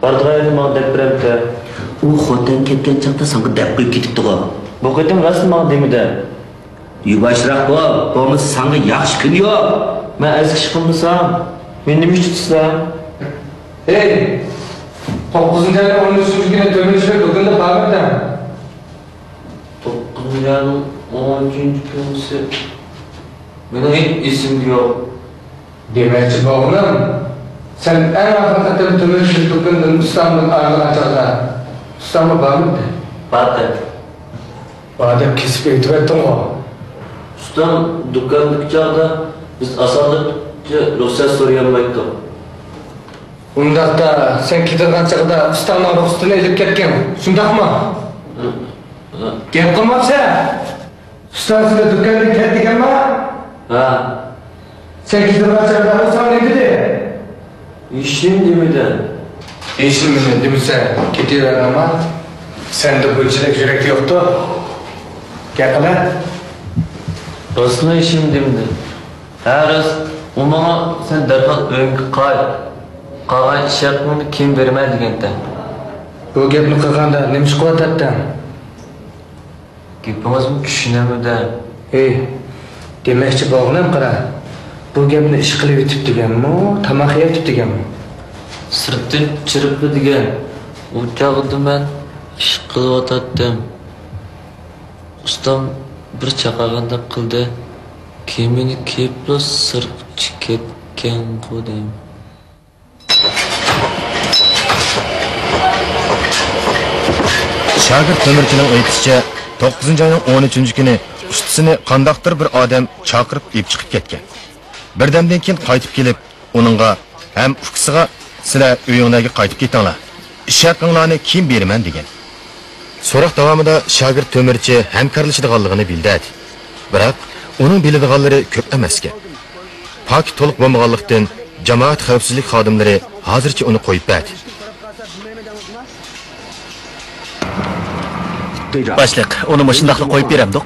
Bardığaydı bana dep beremdi. U xotin ketken çaqda sanki dep qo'yib ketibdi-ku. Bu ketim rasm bana demidi. Yubashroq bo'l, bo'lmasa senga yaxshi kun yo'q. Men eski chiqimsam, men nima ish tutsam? Hey! 9-cu ayın 13-cü günü tömürüşmek bugün de bağırdım. 9 ayın 13-cü günüsü. Benim hiç isim yok. Demekçi bağımım, sen en hakikaten tömürüşmek bugün İstanbul'un ağırlığı açarlar. İstanbul bağırdı. Bağırdı. Bağırdı kesip eğitim ettin o. Ustam dükkanlık çağda biz asallıkça ruhsat soruyamaydık. Undaqda sen ketirgan chaqda İstanbul ruhsatini elib ketgan. Shundaqmi? Gap qilmabsan. Ustasida dükkanga ketganmi? Ha. Sen ketirgan chaqda ruhsat neydi? İşim demedi. İşim demese ketiver ama sende bunchalik yurak yo'qdi. Gap qila. Aslında işim demedi. Her o bana sen derhal öngü kay. Qağan ish haqini kim bermaydi deganda. Bu gapni qilganda nima ish qilyapsan? Gapimizni tushunamida. Ey, demakchi bo'g'lim qara. Bu gapni ish qilib yetib deganmi, tamoq yeyib deganmi? Sirtdan chiribdi degan. U chog'da men ish qilyotgandim. Ustam bir chaqaganda qildi. Keyin meni kepla sirqib ketgan qo'dim. Şagir Tömürçünün aytishicha 9 ayning 13 kuni ustasini qandaqdir bir odam chaqirib ib chiqib ketgan. Birdamdan keyin qaytib kelib, uningga ham ukisiga sizlar uyingizga qaytib ketinglar. Ish haqinglarni kim beraman degan. So'roq davomida Shagir Tömürçi hamkorlashadiganligini bildi. Biroq uning biladiganlari ko'p emas ekan. Pak to'liq bo'lmaganlikdan jamoat xavfsizlik xodimlari hozircha uni qo'yib berdi. Başliq, onu mashundaqli qo'yib beramdiq.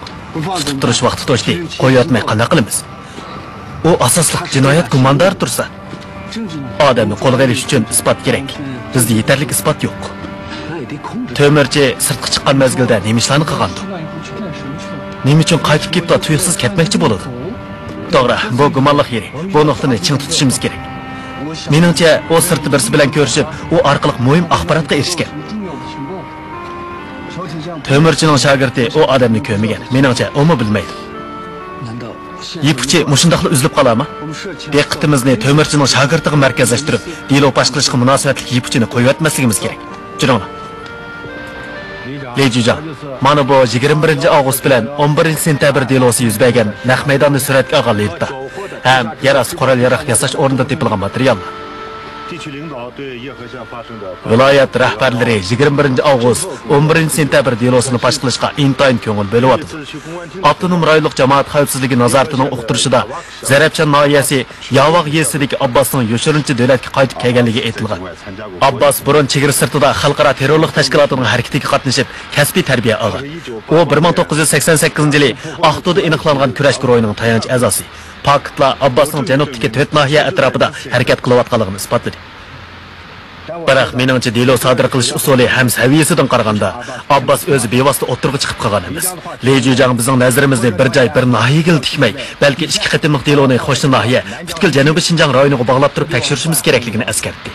Tutib turish vaqti to'shdi. Qo'yatmay qanday qilamiz? U asosliq jinoyat gumondori tursa, odamni qo'lga olish uchun isbot kerak. Bizda yetarli isbot yo'q. Tömürçi sirtqa chiqqan mezgilda nima ishlarni qilgandi? Nima uchun qaytib kelib tuyuqsiz ketmoqchi bo'ladi? To'g'ri, bu gumonliq yeri. Bu nuqtani ching tutishimiz kerak. Meningcha, o sirti birisi bilan ko'rishib, u orqali muhim axborotga erishgan. Tömürçünün şagirdi o adamni ko'rmagan. Meningcha, o mu bilmaydi. Yipchi mushundaqli uzilib qoladimi? Diqqatimizni Tömürçünün shagirdiga markazlashtirib, delo pash qilishga munosabatli yipchini qo'yib atmasligimiz kerak. Juringlar. Lejujan, mana bu 21 avgust bilan 11 sentabr delosi yuz bergan naq maydonni suratga olganlikda ham yaras qoral yaraq yasash o'rnida tepilgan materiallar. Viloyat rahbarlari 21 avgust 11 sentabr delosini pash qilishga intayin ko'ngil bo'lyapti. Avtonom rayonlik jamoat xavfsizligi nazoratining uqtirishida Zarabchan noyasi Yavoq yesidagi Abbosning yoshirinchi davlatga qaytib kelganligi aytilgan. Abbos burun chegara sirtida xalqaro terrorlik tashkilotining harakatiga qatnashib, kasbiy tarbiya olgan. U 1988-yili Aqto'da aniqlangan kurash guruhining tayanch a'zosi. Pakitlar Abbosning janubdagi 4 nahiya atrofida harakat qilayotganligini isbotladi. Biroq meningcha delo sodir qilish usuli ham saviyasidan qaraganda Abbos o'zi bevosita o'tirg'i chiqib qolgan emas. Lejujang bizning nazarimizni bir joy bir nahiyaga tikmay, balki ikki qatimliq deloni qo'shni nahiya, butkul Janubiy Shinjang rayoniga bog'lab turib tekshirishimiz kerakligini eskartdi.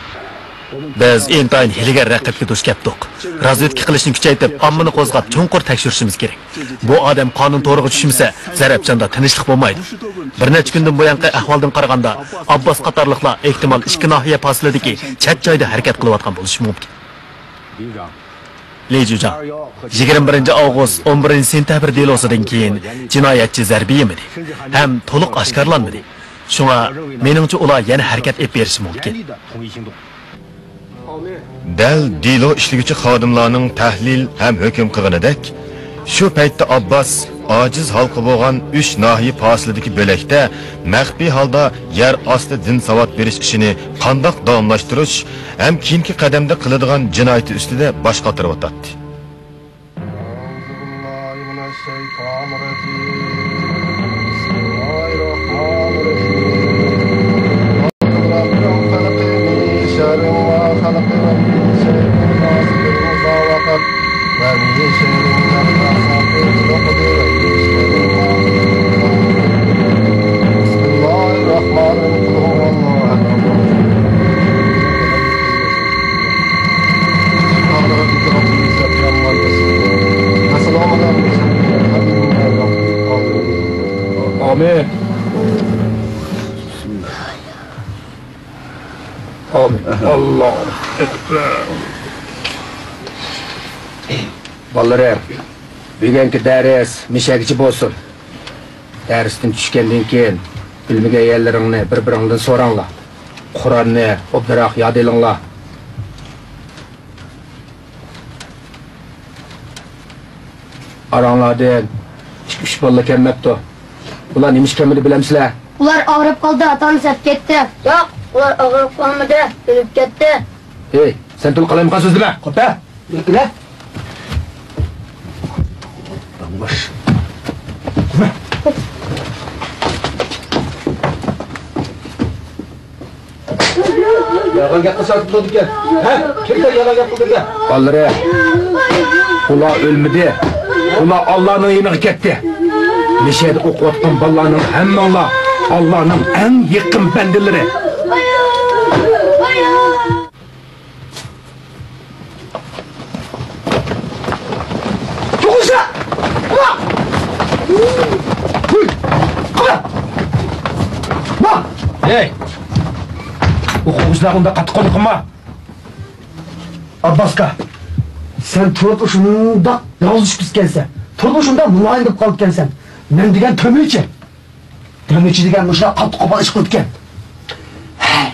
Biz intayin hiligar raqibga duch keldik. Razvedka qilishni kuchaytirib, ommani qo'zg'ab, cho'nqur tekshirishimiz kerak. Bu odam qonun to'g'riga tushmasa, Zarabchanda tinchlik bo'lmaydi. Bir necha kundan buyangi ahvoldan qaraganda, Abbos qatorliqlar ehtimol ikki nahiya faslidagi chat joyda harakat qilayotgan bo'lishi mumkin. Lejujan, 21 avgust 11 sentabr delosidan keyin jinoyatchi zarba yemadi, ham to'liq oshkorlanmadi. Shunga meningcha ular yana harakat etib berishi mumkin. Dal delo ishliguvchi xodimlarning tahlil ham hukm qilganidek, shu paytda Abbos ojiz halqi bo'lgan 3 nahiya faslidagi bo'lakda maxfiy holda yer osti din savod berish ishini qandoq davomlashtirish ham keyingi qadamda qiladigan jinoyati ustida bosh qotirib o'tadi. Amin. Amin. Allah. Ballarım, bugungi ders mishagichi bo'lsin. Darsdan tushgandan keyin bilmagan yerlaringni bir-biringdan so'ranglar. Qur'onni obdiroq yod elinglar. Aranglardan 2-3 bola kelmabdi. Ular nima ish kelmadi bilamsizlar? Ular og'rib qoldi, ota-onasi sat ketdi. Yo'q, ular og'rib qolmadi, o'lib ketdi. Hey, sen tul qalaymiqan so'zlama. Qo'pa. Yurtlar. Bosh. Yalan gap qilsak bo'ldi ekan. Ha? Kimda yalan gap qildi? Ballari. Ular o'lmadi. Ular Allohning yoniga ketdi. Nishad o'qiyotgan bolalarning hammanglar Allohning eng yaqin bandalari. To'g'ri. Hey! O'quvchilar unda qattiq qo'l qilma. Abbaska, sen turib shunda yolg'iz piskansan. Turib shunda muloyim deb qolgansan. Men degan to'michi. To'michi degan o'sha qattiq qo'pol ish qilgan. Hey!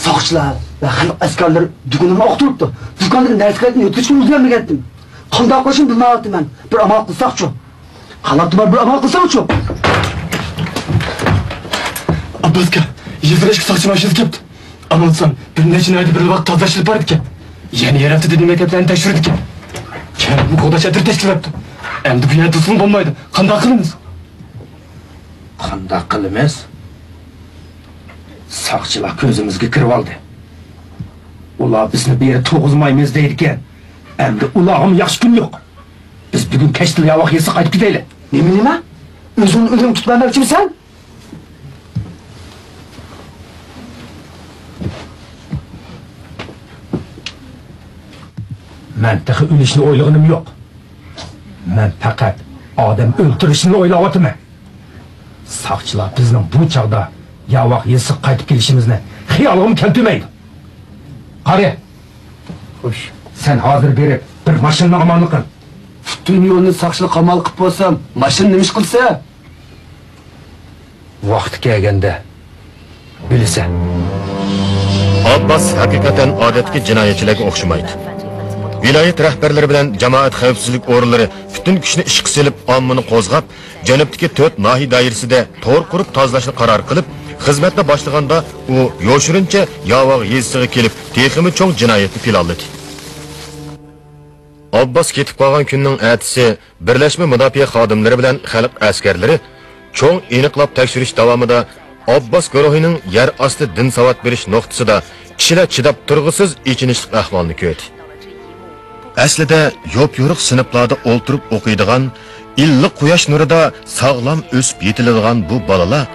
Soqchilar va xalq askarlari dugunimni o'qtiribdi. Dugonning narsalarni o'tkazishni o'zgarmagandim. Qanday qilishim bilmayapman. Bir amal qilsaqchi. Qalabdim bir amal qilsaqchi. Abbaska, yezrashki soqchi mashinasi kelibdi. Amalsan, bir necha oyda bir vaqt tozalashib bor ekan. Yana yer haftada maktablarni tekshirdik ekan. Kim bu qo'da chatir tashkilotdi. Endi bu yerda tursin bo'lmaydi. Qanday qilamiz? Qanday qilamiz? Soqchilar ko'zimizga kirib oldi. Ular bizni bir yere to'g'izmaymiz deydi ekan. Endi ularga yaxshi kun yo'q. Biz bugun kechda yovoq yesa qaytib ketaylik. Nima? O'zingni o'zing tutmamoqchimisan? Men taxi o'lishni o'ylaganim yo'q. Men faqat odam o'ldirishni o'ylayapman. Soqchilar bizning bu chaqda yovoq yesa qaytib kelishimizni xayolim keltirmaydi. Qari. Xo'sh, sen hozir berib bir mashinani omonlik qil. Butun yo'lni soqchilar qamal qilib bo'lsam, mashin nima ish qilsa? Vaqti kelganda bilasan. Abbas haqiqatan odatdagi jinoyatchilarga o'xshamaydi. Viloyat rahbarlari bilan jamoat xavfsizlik o'rinlari butun kuchni ishga solib, ommani qo'zg'ab, janubdagi 4 nahiy doirasida to'r qurib tozalashni qaror qilib, xizmatni boshlaganda u yo'shirincha yovoq yezisiga kelib, texmi cho'ng jinoyatni planladi. Abbas ketib qolgan kunning ertasi birlashma mudofaa xodimlari bilan xalq askarlari cho'ng aniqlab tekshirish davomida Abbas guruhining yer osti din savat berish nuqtasida kishilar chidab turg'isiz ichinishlik ahvolni ko'rdi. Aslida yo'p-yo'riq sinflarda o'ltirib o'qiydigan, illiq quyosh nurida sog'lom o'sib yetiladigan bu bolalar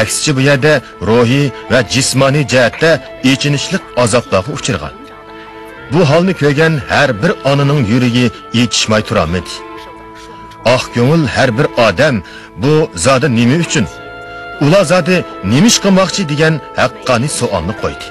aksicha bu yerda ruhiy va jismoniy jihatda ichinishlik azoblarga uchirgan. Bu holni ko'rgan har bir onaning yuragi yetishmay turadi. Ah ko'ngil har bir odam bu zodi nima uchun? Ular zodi nima ish qilmoqchi degan haqqoniy savolni qo'ydi.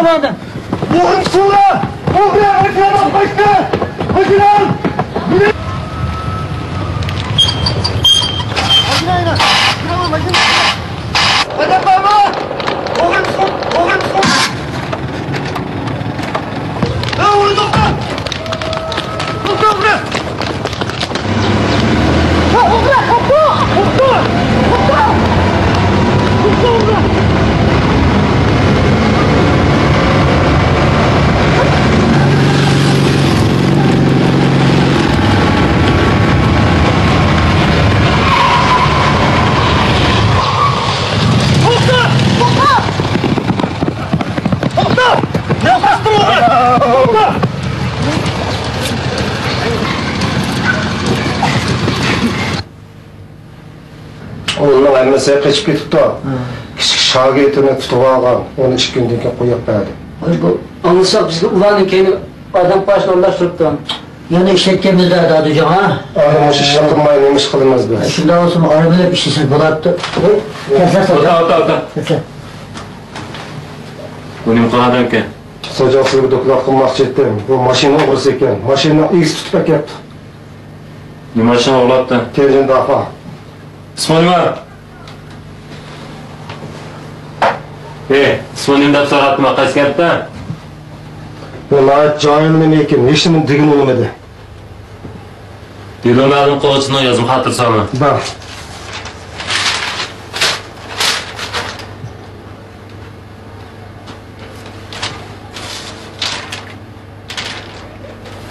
Tamam. Oğlum sola! Oğlum arkana başla! Hadi lan! Hadi baba! Oğlum sol! Oğlum sol! Lan oğlum doktor! Doktor buraya! Ha buraya! Doktor! Doktor! Doktor buraya! Oğlum emmesi kaçıp ketipti o. Kichik şagirdini tutup algan. Onu 2 günden keyin qo'yib berdi. Bu anılsa bizga ularni keyin adam başına orlaştırıptı. Yana işletkenimizde adıcan ha. Adam o'sha ish qilmay nima ish qilamiz biz? Şunda olsun arabayla işlesek bo'lardi. Kesler Ota. Buning qanadan ekan? So'jaqchilik doklab qilmoqchi edim. Bu mashina o'g'risi ekan. Mashinani egisi tutib akyapti. Nima ishini o'g'latdi? Kelin dafa. İsmi nima? İsmi nima deb so'rabdim, qaysi gapda? Ular joyim nima ekan? Neshimin degan o'lim edi. Dilomadim qo'lchini yozim xatir soni. Bor.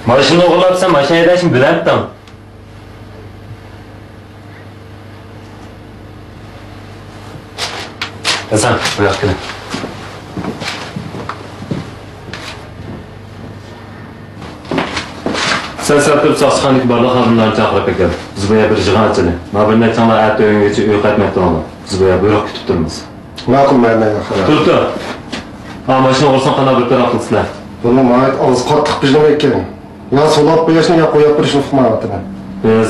Mashina o'g'irlabsan, mashina haydashni bilardim. Hasan, bu yoqqa. Sen satib soqchiqanlik barliq xodimlarni chaqirib ekan. Biz bu yerga bir yig'in ochildi. Mana bir nechtalar erta o'yingacha uy qaytmoqda oldi. Biz bu yerga buyruq kutib turibmiz. Ma'qul mayli axir. Turdi. Ha, mashina o'g'irsan qanday bir taraf qilsizlar? Buni mayt og'iz qattiq pijlama ekan. Ya so'lab qo'yishni yo qo'yib turishni hukmatini.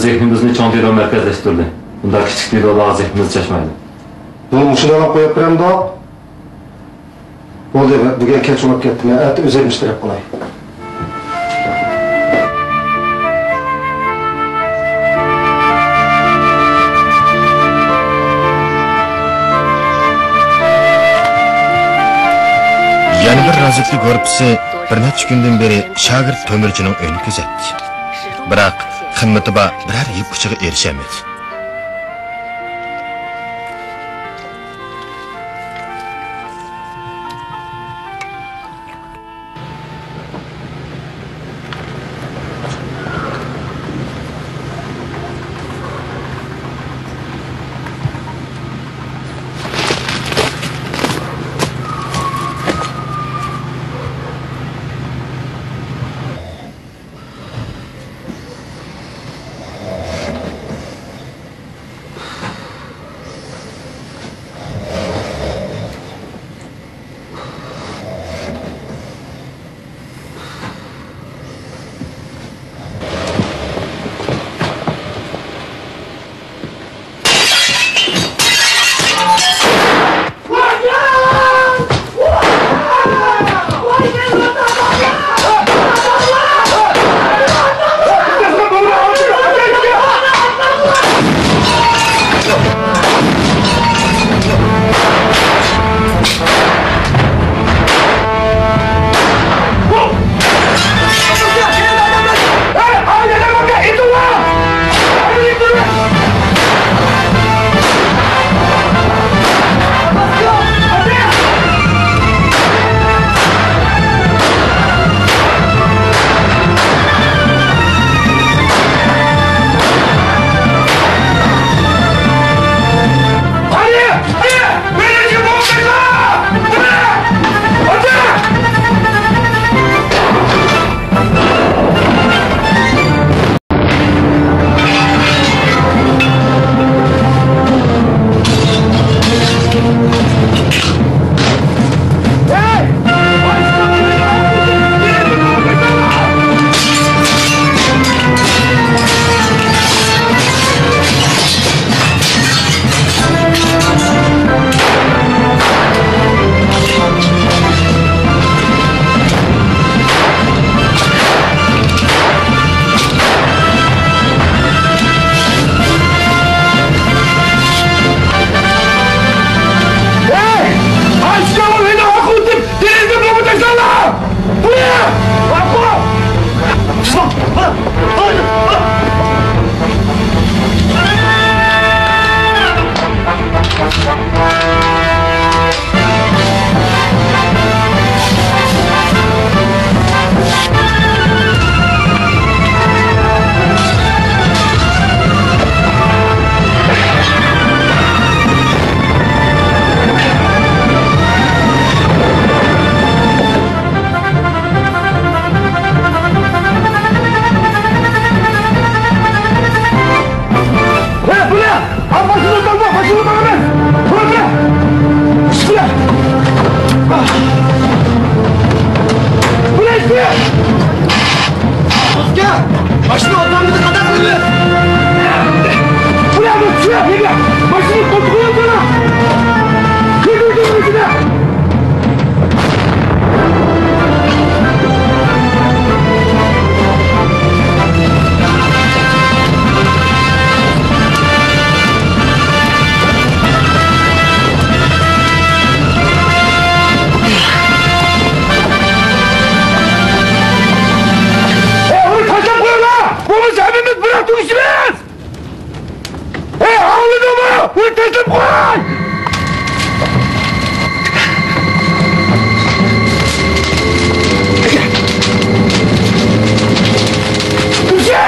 Zehnimizni chong dilo markazlashtirdi. Bunda kichik dilolar zehnimiz chashmaydi. Buni mushundan qo'yib beramda. Bo'ldi, bugun kech bo'lib ketdi. Men aytib o'zim ishtirok qilay. Yana bir razvedlik grupasi bir necha kundan beri shagird To'mirchining uyini kuzatdi. Biroq qimmati bor biror yeb uchiga erishamadi. Asker! Başını ortamızı kadarsınız! Buraya bak şuraya! Gel! Başını kontrol sana! Kırdırdın içine! Bunu hepimiz bıraktık işimiz! Hey ağladın mı? Bunu teslim koy! Düşe!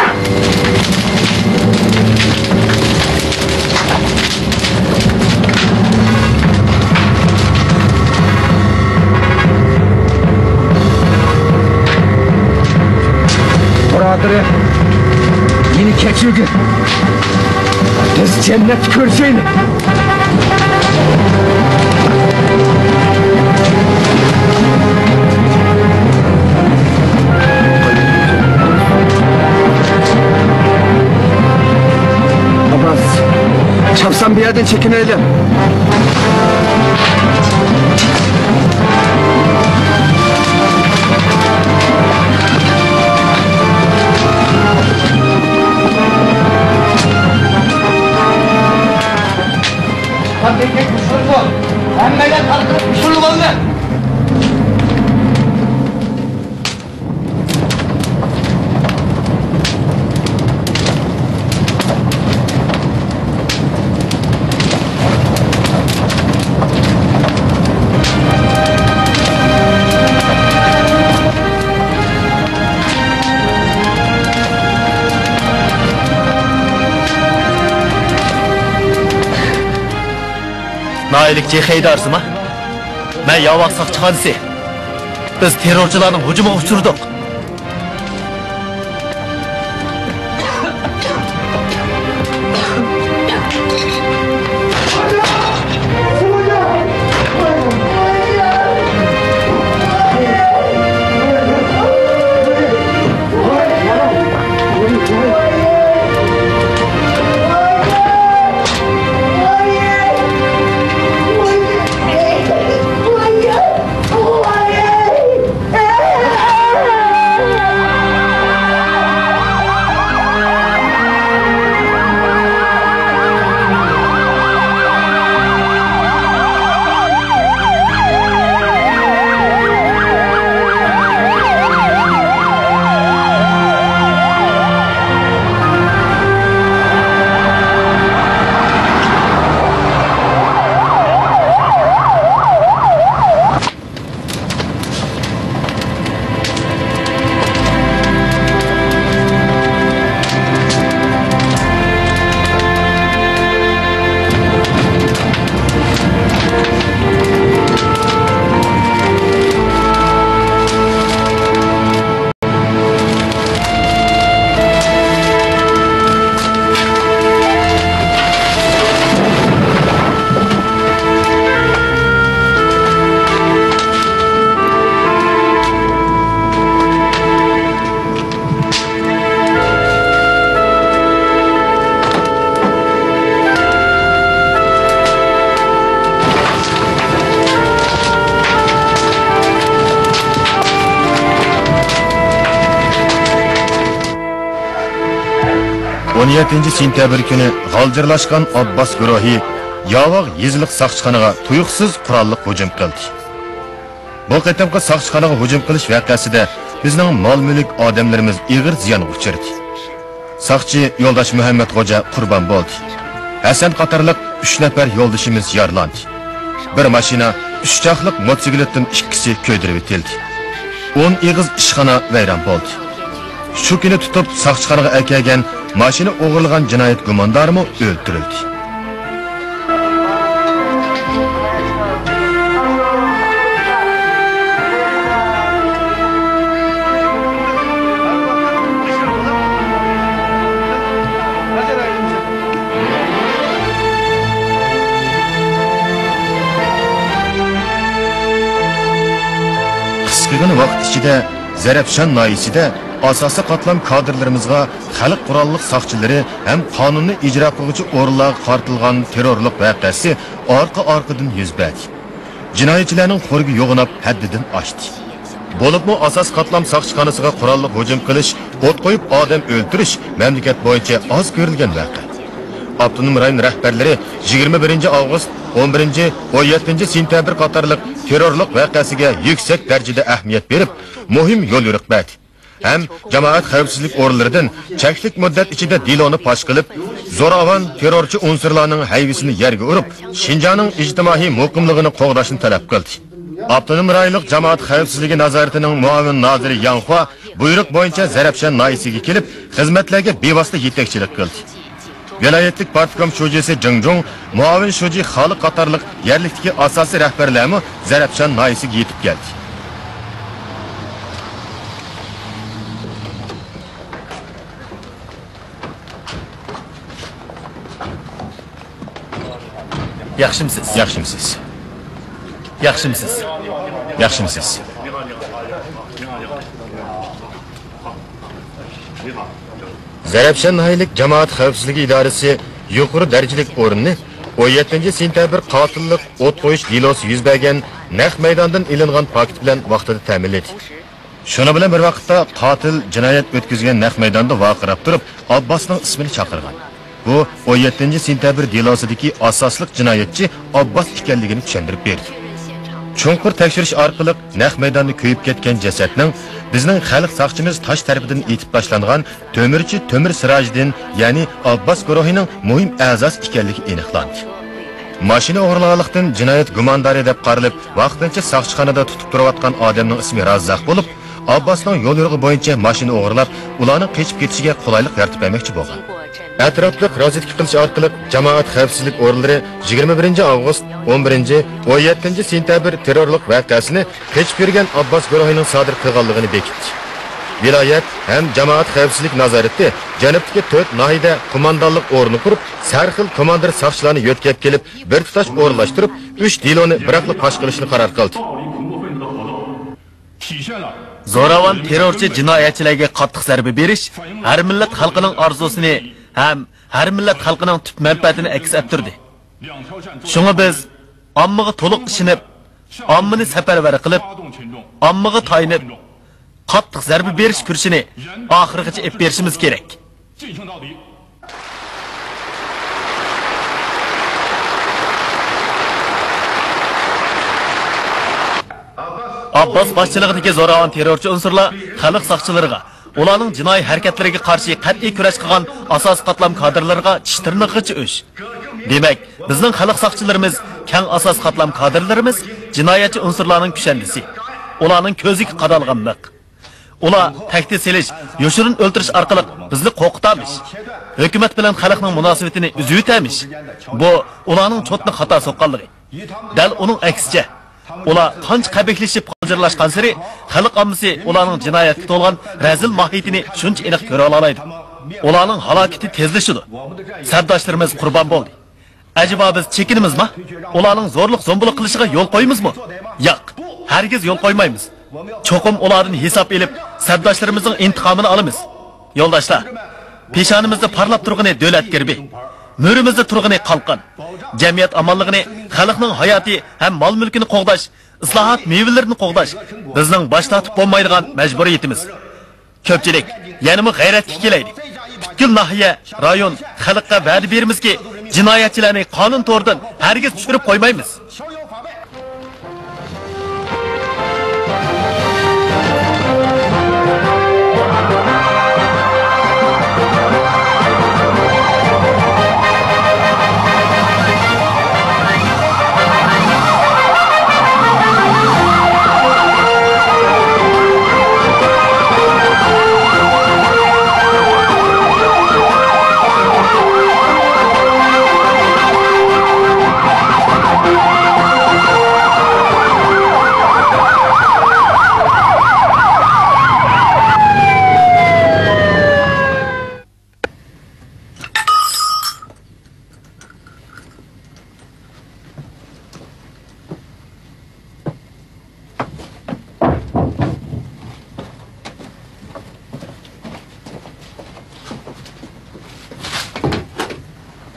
Buradırı yeni keçildi. Biz cennet göreceğini. Abbas, çapsan bir yerden çekinelim. Tek kuşurdu. Emmeden kalkıp kuşurlu oldu. Nailikçi Haydarsın ha? Ben yavak sakçıhansı. Biz terörçülerin hücuma uçurduk. sentyabr kuni g'aljirlashgan Abbas guruhi Yavaq yezliq saqchixonaga tuyuqsiz qurolli hujum qildi. Bu qatamqi saqchixonaga hujum qilish voqeasida bizning mol-mulk odamlarimiz ig'ir ziyonga uchradi. Saqchi yo'ldosh Muhammad Xo'ja qurbon bo'ldi. Hasan qatorliq 3 nafar yo'ldoshimiz yaralandi. Bir mashina, 3 chaqliq motosikletdan ikkisi ko'ydirib etildi. 10 ig'iz ishxona vayron bo'ldi. Shu kuni tutib saqchixonaga akagan mashina o'g'irlagan jinoyat gumondorimi o'ldirildi. Qisqagina vaqt ichida Zarafshon noyisida asosiy qatlam kadrlarimizga xalq qurolliq soqchilari ham qonunni ijro qiluvchi o'rinlarga qartilgan terrorlik voqeasi orqa-orqadan yuz berdi. Jinoyatchilarning qo'rgi yo'g'inab haddidan oshdi. Bo'libmi asos qatlam soqchixonasiga qurolliq hujum qilish, o't qo'yib odam o'ldirish mamlakat bo'yicha oz ko'rilgan voqea. Avtonom rayon rahbarlari 21 avgust, 11, 17 sentyabr qatorliq terrorlik voqeasiga yuksak darajada ahamiyat berib, muhim yo'l yo'riq berdi. Ham jamoat xavfsizlik o'rinlaridan cheklik muddat ichida diloni fosh qilib, zo'ravon terrorchi unsurlarning hayvisini yerga urib, Shinjongning ijtimoiy muqimligini qo'g'dashni talab qildi. Avtonom rayonlik jamoat xavfsizligi nazoratining muavin noziri Yanxua buyruq bo'yicha Zarafshan noyisiga kelib, xizmatlarga bevosita yetakchilik qildi. Viloyatlik partkom sho'jisi Jingjong, muavin sho'ji Xoliq qatorliq yerlikdagi asosiy rahbarlarmi Zarafshan noyisiga yetib keldi. Yaxshimisiz? Yaxshimisiz. Yaxshimisiz. Yaxshimisiz. Zarafshan nahiylik jamoat xavfsizligi idorasi yuqori darajalik o'rinni 17 sentyabr qotillik o't qo'yish delosi yuz bergan naq maydondan ilingan paket bilan vaqtida ta'minladi. Shuni bilan bir vaqtda qotil jinoyat o'tkazgan naq maydonda vaqirab turib, Abbosning ismini chaqirgan. Bu 17 sentyabr delosidagi asosliq jinoyatchi Abbos ekanligini tushuntirib berdi. Chunqur tekshirish orqali naq maydonda kuyib ketgan jasadning bizning xalq soqchimiz tosh tarafidan etib tashlangan to'mirchi To'mir Sirajiddin, ya'ni Abbos guruhining muhim a'zosi ekanligi aniqlandi. Mashina o'g'irlaganlikdan jinoyat gumondori deb qaralib, vaqtincha soqchixonada tutib turayotgan odamning ismi Razzaq bo'lib, Abbosning yo'l yo'rig'i bo'yicha mashina o'g'irlab, ularni qochib ketishiga qulaylik yaratib bermoqchi bo'lgan. Atrofliq rozyetka qilish orqali jamoat xavfsizlik organlari 21 avgust, 11, 17 sentyabr terrorlik voqeasini qochib yurgan Abbos guruhining sodir qilganligini bekitdi. Viloyat ham jamoat xavfsizlik nazorati janubdagi 4 nahiyada qo'mondonlik o'rni qurib, sarxil komandir soqchilarni yo'tkab kelib, bir tutash o'rlashtirib, 3 diloni biroqli fosh qilishni qaror qildi. Zo'ravon terrorchi jinoyatchilarga qattiq zarba berish har millat xalqining orzusini ham har millat xalqining tub manfaatini aks ettirdi. Shunga biz ommaga to'liq ishinib, ommani safarbar qilib, ommaga tayinib, qattiq zarba berish kurshini oxirigacha ep berishimiz kerak. Abbos boshchiligidagi zo'ravon terrorchi unsurlar xalq soqchilariga, ularning jinoiy harakatlariga qarshi qat'iy kurash qilgan asos qatlam kadrlariga tishtirniqicha o'sh. Demak, bizning xalq soqchilarimiz, keng asos qatlam kadrlarimiz jinoyatchi unsurlarning kushandisi. Ularning ko'ziga qadalgan miq. Ular tahdid selish, yoshirin o'ltirish orqali bizni qo'rqitamish. Hukumat bilan xalqning munosabatini uzib o'tamish. Bu ularning cho'tni xato soqqanligi. Dal uning aksicha ular qancha qabihlashib qoldirlashgan sari xalq ommasi ularning jinoyatga to'lgan razil mohiyatini shuncha aniq ko'ra olmaydi. Ularning halokati tezlashidi. Sardoshlarimiz qurbon bo'ldi. Acaba biz chekinimizmi? Ularning zo'rliq zo'mbulik qilishiga yo'l qo'ymizmi? Yo'q, hargiz yo'l qo'ymaymiz. Cho'qim ulardan hisob elib, sardoshlarımızın intiqomini olamiz. Yo'ldoshlar, peshonimizda parlab turg'ini davlat girbi, mo'rimizda turg'ini qalqon, jamiyat amonligini, xalqning hayoti ham mol mulkini qo'g'dash, islohot mevalarini qo'g'dash bizning bosh tortib bo'lmaydigan majburiyatimiz. Ko'pchilik, ya'ni g'ayratga kelaylik. Butkul nahiya, rayon, xalqqa va'da berimizki, jinoyatchilarni qonun to'ridan hargiz tushirib qo'ymaymiz.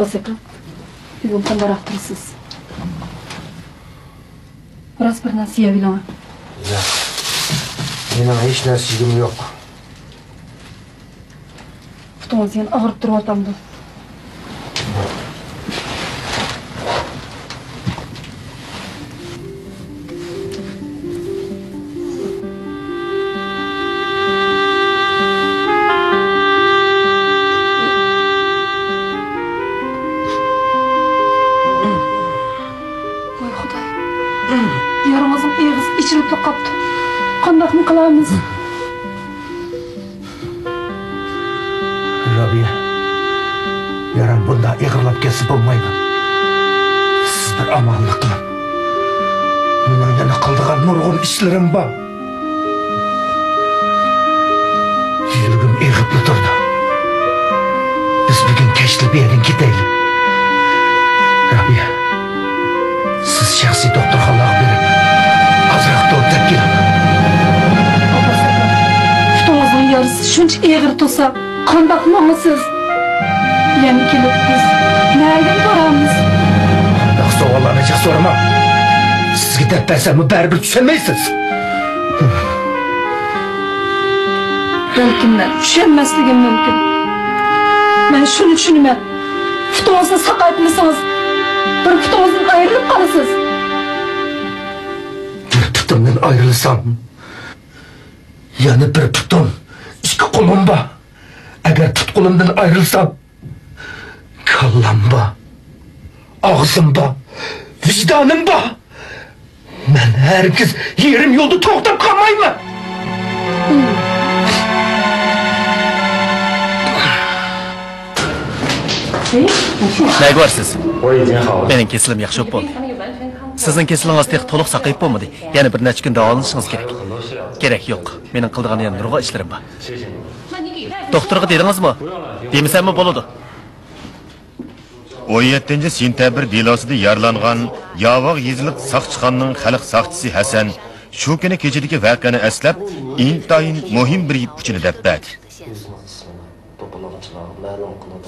sakın. Yoldan bıraktırırsınız. Biraz bir nasiye bilen. Benim hiç nasibim yok. Tutunuz yani ağırıp durup atamdı. Yaramazın eğriz içirip kaptı. Kandak mı kılamız? Rabia, yaram bunda eğirlap kesip olmaydı. Siz bir amanlık kılın. Bunun yana kıldığın nurgun işlerim var. Yürgüm eğipli durdu. Biz bugün keşli bir yerin gidelim. Rabia, siz şahsi doktorxanaga berip azroq to'xtab keling. Tutunuzun yarısı şunç eğir tutsa kandak mı siz? Yani kelip biz nereden varamız? Kandak soğulanacak sorma. Sizge dep bersem baribir tushunmaysiz. Belki düşenmesligim mümkün. Ben şunu düşünmem. Tutunuzni saqaytmasangiz bir putunuzdan ayrılıp kalırsınız. Bir putumdan ayrılsam, yani bir putum, iki kolum var. Eğer put kolumdan ayrılsam, kallam var, ağzım var, vicdanım var. Ben herkes yerim yolda to'xtab kalmayman. Ne varsiz? Benim kesilim yaxshi bo'ldi. Sizning kesilingiz tek to'liq saqayib bo'lmadi. Yana bir necha kun davolanishingiz kerak. Kerak yo'q. Mening qildigan yana nurg'a ishlarim bor. Doktorga dedingizmi? Demasammi bo'ladi? 17 sentabr delosida yaralangan Yavoq yezilik saqchixonning xalq saqchisi Hasan shu kuni kechadagi voqeani eslab, intayin muhim bir ipuchini deb berdi.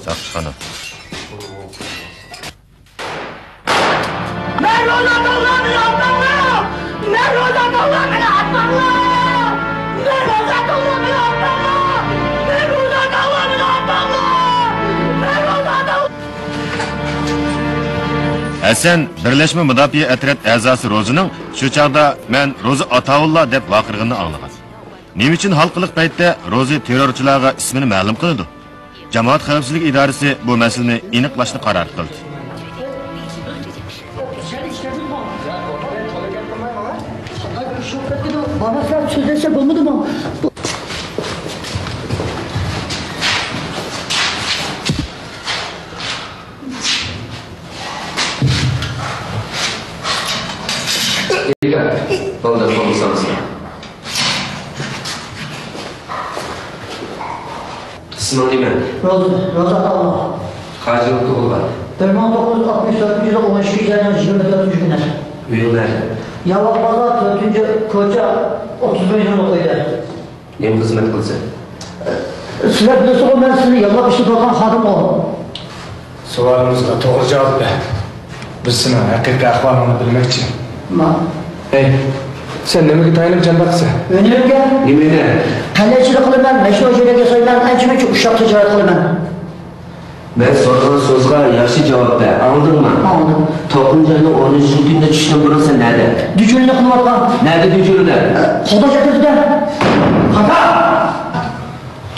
Saqchixona. Hasan Birleşme Müdafiye Etret a'zosi Rozining shu chaqda men Rozi Ataullah deb vaqirganini anglagan. Nima uchun halqiliq paytda Rozi terrorchilarga ismini ma'lum qildi? Jamoat xavfsizlik idorasi bu masalani aniqlashni qaror qildi. Bana sen sözleşe bulmadı mı? Oldu, konuşsanız. İsmi neyim ben? Roza Ataullah. Kaç yıl okul var? 1964 yılı 12 January 24 günler. Uyul nerede? Yavak Pazar 4. Koca 31 yıl okuydu. Ne hizmet kılsın? Sizler biliyorsunuz ben sizi yallah işi bakan hadım o. Sualımızga to'g'ri javob ber. Biz seni haqiqiy ahvolini bilmoqchi. Hey, sen nimaga tayinib jambaqsan? Önümge. Nimaga? Kalecilik qilaman, mashina joylarga so'yman, ancha-muncha ushshab tijorat qilaman. Ben sorgan so'zga yaxshi javob ber. Anladingmi? Anladım. To'qinjani 10-kunda tushdan burun sen nerede? Dücünlük qilyapman. Nerede dücünde? Xudo jatirda. Xata!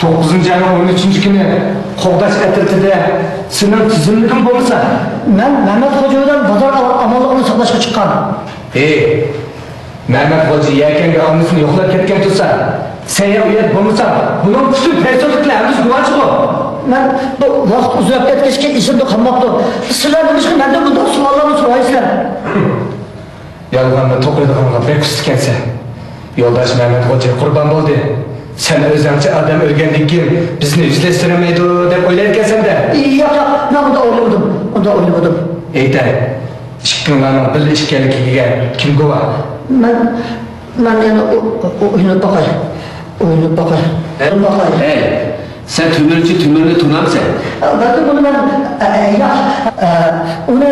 9 ayning 13 kuni Qo'g'dash atirtida sening tizimliging bo'lsa, Men Mehmet Xo'jayev bozor amalligini saqlashga chiqqan. hey, Mehmet Hoca yakanga onasini yo'qlab ketgan tursa, sen uyat bo'lmasa, buning butun personallarimiz guvoch bu. Men bu vaqt uzab ketgachga esimda qolmoqdi. Sizlar nima uchun mendan bunday savollarni so'raysizlar? Yolg'onni to'qiydiganga bek ekansan. Yo'ldosh Mehmet Hoca qurbon bo'ldi. Sen o'zingcha odam o'lgandan keyin bizni izlashtirmaydi deb o'ylar ekansan-da. Yo'q, men bunda o'ylamadim. Unda o'ylamadim. Aytay, ikkinlarning bir ishkanligiga kim guvoh? Men yana o'ynab boqay. O'ynab boqay. Hey, Sen tümürünü tunamsın. Bakın bunu onu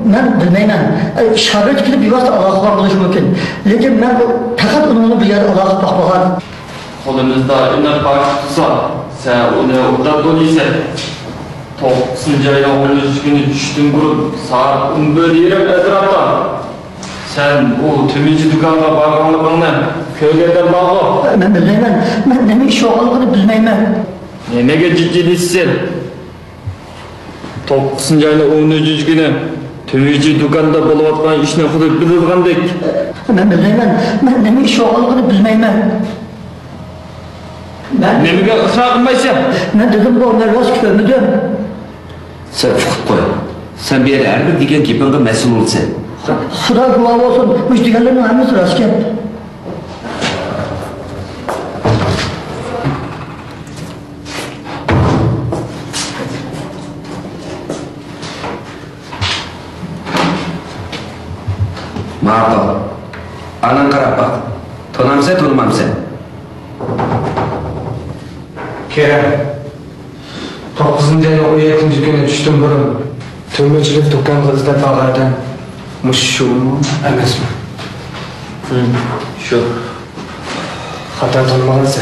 ben bilmeymen. Şabret gidip bir vaqt Allah'a buluş mümkün. Lekin ben bu fakat onu bir yer Allah'a bakmagan. Kolumuzda ünlü parçası sen onu orada doluysa 9. ayın 13 günü düştün kurup saat 11 yerim etrafta. Sen bu tümüncü dükkanına barganlıqını köylerden bağlı. Ben bilmeymen. Ben demek şu oğlunu bilmeymen. Nege ciddisin? 9. ayın 13 günü tümüncü dükkanda buluvatkan işine kudu bilirgandek. Ben bilmeymen. Ben demek şu oğlunu bilmeymen. Nemige ısrar kılmaysan? Ben dedim bu onlar rast kömüdüm. Sen fıkıp koy. Sen bir yere bir digen gipinge mesul olsun. Xudo guvoh olsun, müşterilerin hammasi rast gap. Ma'qul. Anan qarab baq. Tonamsa, tonmamsa. Kerem. 9. ayın 17. günü düştüm burun. Tümürçülük dükkan kızda tağlardan. Şu emes mi? Şu. Hata tanımalıysa.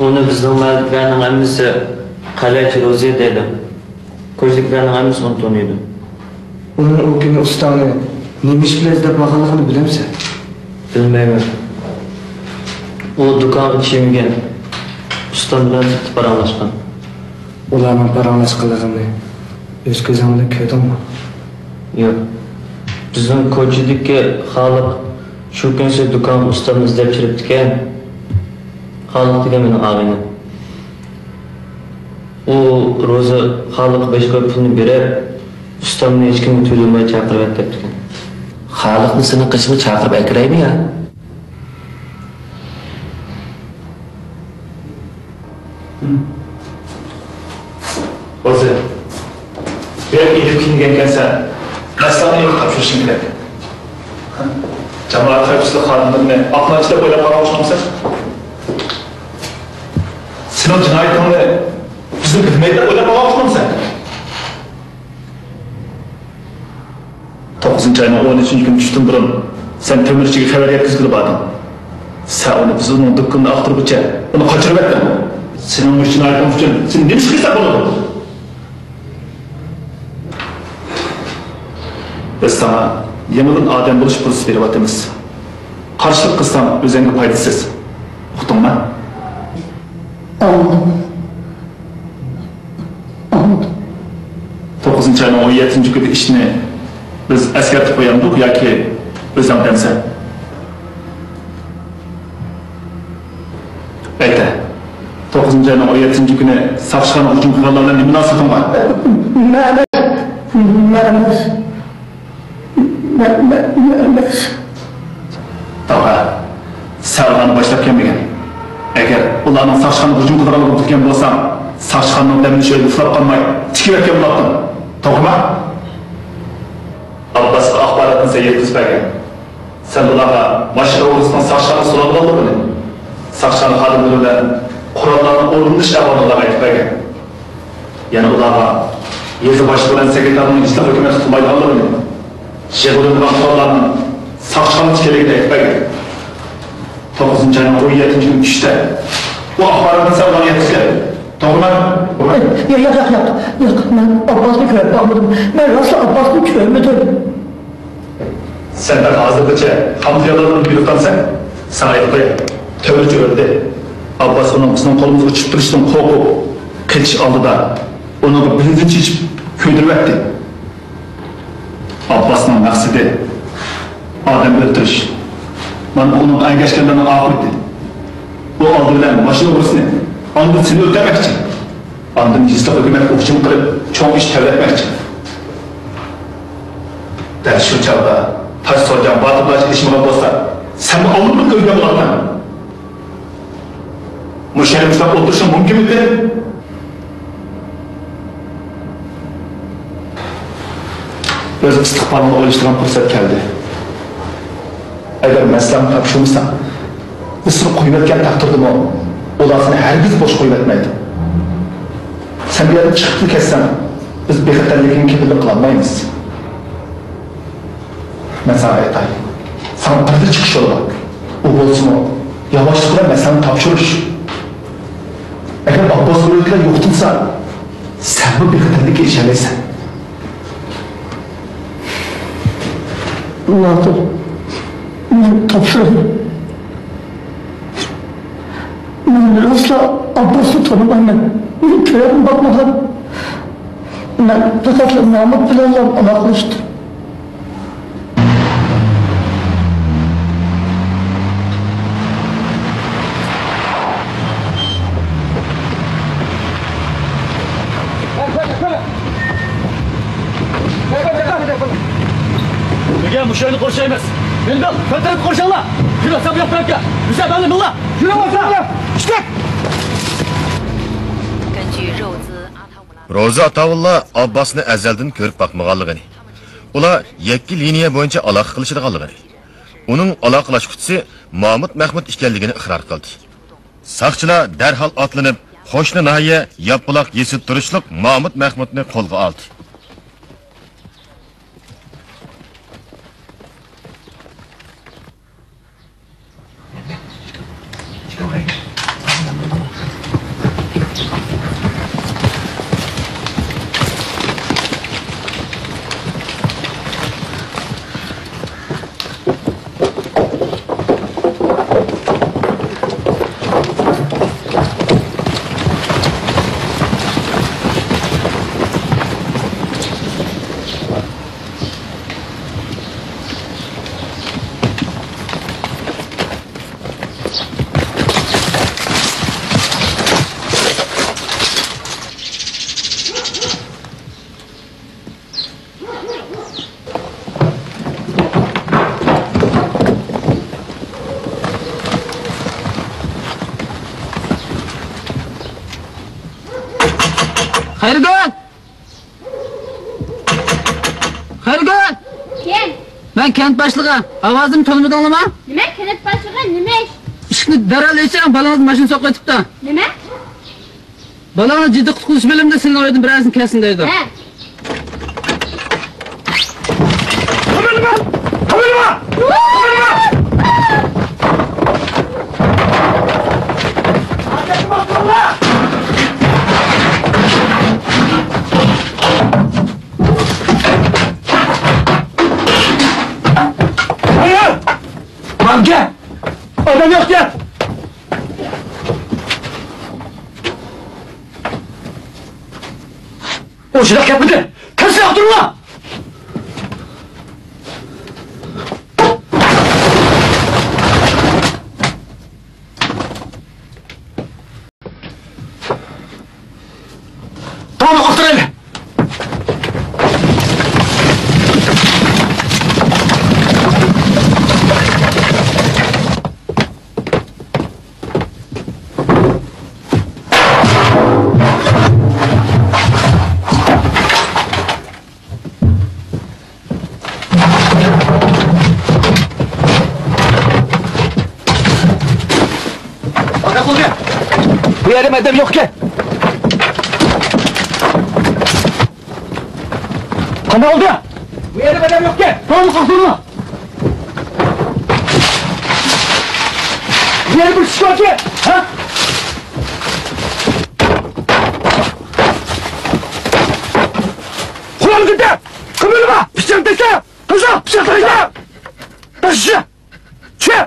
Onu bizning mardlarning hammasi Qal'achi Ro'ziya deydi. Ko'zliklarning hammasi uni tanıydi. Onun o günü ustanı neymiş bile izlep bakanlığını bilir misin? Bilmeyim. O dükkan kiyimiga ustam bilan zıttı paranlaşkan. Ularning paranlaşqanligini o'z ko'zingda ko'rdingmi? Yo'q. Bizning ko'chilikka xalq shu kuncha dükkan ustamni izlab chiribdi ekan. Xalq degan mening og'aynim. U ro'za xalq 5 qo'y pulni berib, ustamni hech kimga to'lamay chaqirib ketdi ekan. Xalqni seni qishni chaqirib akiraymi ya? O'zi, bir ilib kiyingan ekansan, qasdan ilib topshirishing kerak. Jamoat xavfsizlik xodimlarini aqlanchida o'ylab qolmoqchimisan? Sen o jinoyatni bizni bilmaydi o'ylab qolmoqchimisan? 9. ayın 13. günü düştün burun. Sen temirçiga xabar yetkazgilib bording. Sen onu bizning dükkanni aqtirguncha uni qochirib etding. Sening bu jinoyating uchun sen nima ish qilsa bo'ladi? Biz sana yanıdan adem buluş fırsatı verivatimiz. Karşılık kılsan özenge faydasız. Uqding mi? Anladım. 9. ayın 17. günü işini biz eskertip koyamdık ya ki özlem demse. Ayta. 9. ayın 17. günü safşıqanın hücum kırarlarına ne münasebetun var? Tağa, sağlığını başlap kelmegen. Eğer ularning safşıqanın hücum kırarlarına tutken bolsam, safşıqanın demini şöyle uflap kalmay, tikip etken bulatdım. Doğru mu? Abbas'a axbaratını sen yetkizbegen. Sen ularga Mashina o'g'risidan saqchani so'rab oldingmi? Saqchani xodimlari bilan qurollarni o'rinish ahvolarini aytib bergan. Yana ularga yezi boshi bilan sekretarning isloh hukumat tutmaydiganligini, yig'ilgan qurollarni saqchani kerakligini aytib bergan. 9. ayning 17. kuni tushda bu axborotni sen ularga yetkazgan. To'g'rimi? Yo'q, men Abbosni ko'rib boqmadim. Men rosa Abbosni ko'rmadim. Sen de hazırlıkça hamfiyalarını bilip kalsan, sana ayıp koyayım. Tövürcü öldü. Abbas onun kızının kolumuzu uçup duruştan korkup, kılıç aldı da, onu birinci çiçip köydürüp etti. Abbas'ın maksidi, Adem öldürüş. Bana onun engeçkenlerinin ahireti. O aldı bilen başını vurusunu, andın seni öldürmek için. Andın İslam hükümet uçum kılıp, çok iş tevletmek için. Ders şu çağda, taş soracağım, batırlaş ilişim olan dostlar. Sen alınmın köyde bulanlar. Müşerimizden oturuşun mümkün müdür? Öz istikbalını oluşturan fırsat geldi. Eğer meslem kapışılmışsan, ısırıp kuymetken taktırdım o. ular seni hergiz boş koyup etmeydi. Sen bir yerden çıkıp ketsen, biz bexatarligini kepillik kılamayız. Ben sana aytayım. Sana bir çıkış yolu var. O bolsun o. Yavaşlıkla ben sana tapşırış. Eğer Abbas Bölükler yoktunsa, sen bu bexatarlikka erişemeysen. Allah'ım, ben tapşırayım. Ben asla Abbas'ı tanımayım. Ben köyüm bakmadan. Ben fakat Mahmut bilen alaklaştım. Gel bu şeyini konuşayımız. Beni bak, kötülük konuşanlar. Şuna sen bir yaprak ya. Güzel benimle bunlar. Şuna bak sen. İşte. Roza Atavulla Abbasni azaldan ko'rib boqmaganligini. Ular yakki liniya bo'yicha aloqa qilishadiganligini. Uning aloqalashuvchisi Mahmud Mahmud ekanligini iqror qildi. Saqchilar darhol otlanib, qo'shni nahiya Yapbuloq yesib turishliq Mahmud Mahmudni qo'lga oldi. Xayrigul! Xayrigul! Kim? Ben kent başlığı. Avazım tanımadı anlama? Nima? Kent başlığı nima ish? İşini derhal etsem balanız maşını sokup da. Nima? Balanız ciddi kutuluş bölümünde senin oradın birazını kesin deydi. He. Kamerama! Kamerama! Kamerama! Adetime akıllı! Hayır! Lan gel! Adam yok gel! O silah yapmadı! Kaç silah durun lan! Tamam, otur hele! Bu yerim edem yok ki. Ne oldu? Bu yerim edem yok ki. Ne oldu kalktın? Bu yerim bir çıkıyor ki. Ha? Kulağım gitti. Kımırma. Pişirip desene. Kızım pişirip desene. Taşı. Çı.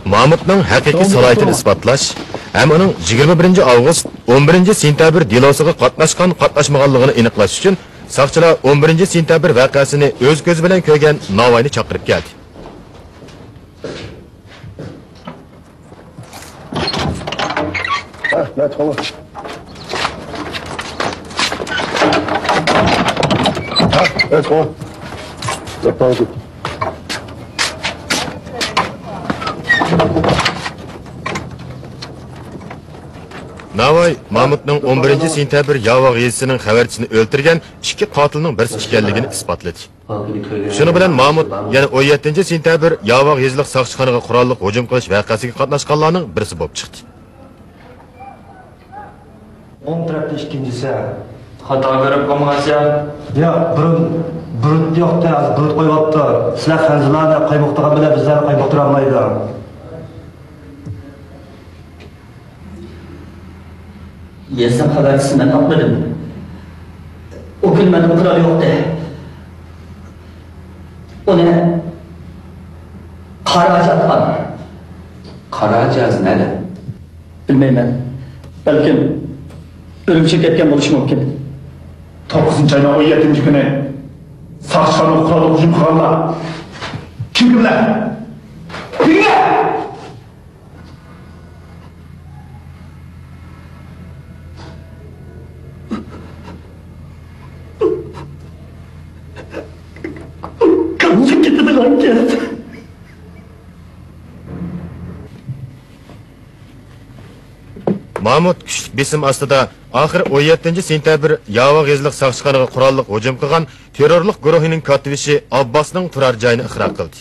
Mahmudning haqiqiy salohiyatini isbotlash ham uning 21 avgust 11 sentabr delosiga qatnashmaganligini aniqlash uchun soqchilar 11 sentabr voqeasini o'z ko'zi bilan ko'rgan Navoiyni chaqirib keldi. Navoiy Mahmudning 11 sentabr Yavoq yezisining xabarchisini o'ltirgan ikki qotilning birisi ekanligini isbotladi. Shuni bilan Mahmud yana 17 sentabr Yavoq yezilik soqchixonaga qurolli hujum qilish voqeasiga qatnashganlarning birisi bo'lib chiqdi. 10 tarafta ikkinchisi. Xato ko'rib qolmasin. Yo'q, burun yo'qda, burun qo'yibdi. Sizlar xanzirlarni qaymoqtirgan bilan bizlarni qaymoqtira olmaydi. Yesam xabarchisini men topmadim. O gün benim kral yoktu. Onu Karaca atman. Qaracaz nede? Bilmeymen. Belki ölümcül etken buluş mümkün. 9 ayının 17 günü Sağçıkanın kuralı hücum kılanlar. Kim kimler? Kimler? Kanlık getirdi lan geldi. Mahmud kuchli besim ostida oxir 17 sentabr Yavoq yezilik soqchixonaga qurolli hujum qilgan terrorlik guruhining kotibishi Abbosning turar joyini ixro qildi.